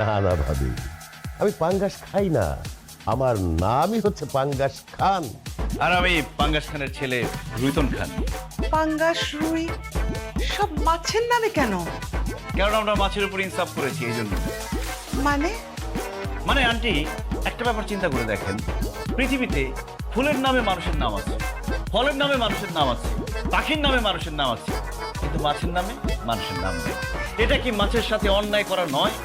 না না ভাবি, আমি পাঙ্গাস খাই না, আমার নামই হচ্ছে পাঙ্গাস খান। আর আমি পাঙ্গাস খানের ছেলে রুইতন খান। পাঙ্গাস, রুই সব মাছের নামে কেন? কারণ আমরা মাছের উপর ইনসাফ করেছি এই জন্য। মানে আন্টি, একটা ব্যাপার চিন্তা করে দেখেন, পৃথিবীতে ফুলের নামে মানুষের নাম আছে, ফলের নামে মানুষের নাম আছে, পাখির নামে মানুষের নাম আছে, কিন্তু মাছের নামে মানুষের নাম নেই। এটা কি মাছের সাথে অন্যায় করা নয়?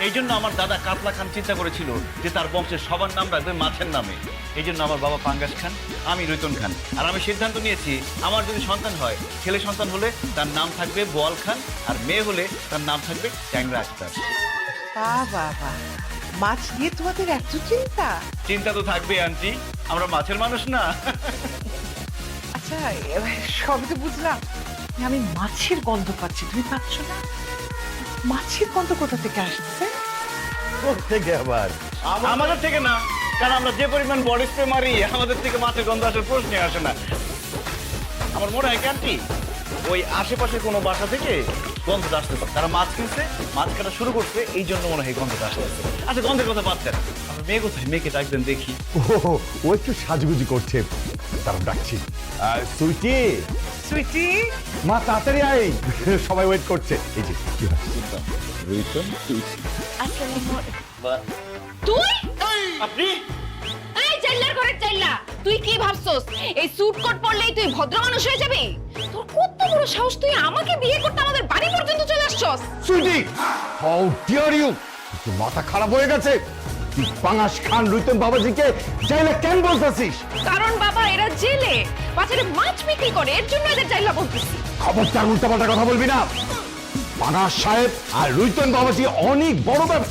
এই জন্য আমার দাদা কাতলা খান চিন্তা করেছিল যে তার বংশের সবার নাম রাখবে মাছের নামে। এই জন্য আমার বাবা পাঙ্গাস খান, আমি রুইতন খান। আর আমি সিদ্ধান্ত নিয়েছি, আমার যদি সন্তান হয়, ছেলে সন্তান হলে তার নাম থাকবে বোয়াল খান, আর মেয়ে হলে তার নাম থাকবে ট্যাংরা আক্তার। বাবা, মাছ নিয়ে তোমাদের এত চিন্তা? চিন্তা তো থাকবে আন্টি, আমরা মাছের মানুষ না। আচ্ছা, সবই তো বুঝলাম, আমি মাছের গন্ধ পাচ্ছি, তুমি পাচ্ছ না? মাছের গন্ধ কোথা থেকে আসছে? থেকে আবার আমাদের থেকে না, কারণ আমরা যে পরিমাণ বডি স্প্রে মারি, আমাদের থেকে মাছের গন্ধ আসার প্রশ্নই আসে না। আমার মনে হয় আন্টি, ওই আশেপাশে কোনো বাসা থেকে গন্ধটা আসতেছে, তারা মাছ কিনছে, মাছ কাটা শুরু করছে, এই জন্য মনে হয় গন্ধটা আসতেছে। আচ্ছা, গন্ধের কথা পাচ্ছেন, আমার মেয়ে কোথায়? মেয়েকে ডাকবেন দেখি। ও একটু সাজুগুজি করছে, তার ডাকছি। সুইটি, সুইটি, মা তাড়াতাড়ি আয়, সবাই ওয়েট করছে। এই যে কি হয়? রুইতন, তুই আপনি এই চাইল্লার ঘরে চাইল্লা, তুই কি ভাবছস এই স্যুট কোট পরলেই তুই ভদ্র মানুষ হয়ে যাবি? তোর কত বড় সাহস, তুই আমাকে বিয়ে করতে আমাদের বাড়ি পর্যন্ত চলে আসছস? Sweetie, how dare you! তোর মাথা খারাপ হয়ে গেছে? তুই পাঙ্গাস খান রুইতন বাবাজিকে চাইলে কেন বলতেছিস? কারণ বাবা, এরা জেলে বাজারে মাছ বিক্রি করে, এর জন্য এদের চাইল্লা বলতেছি। খবরদার উল্টাপাল্টা কথা বলবি না। পাঙ্গাস সাহেব আর রুইতন বাবাজি অনেক বড় ব্যবসা।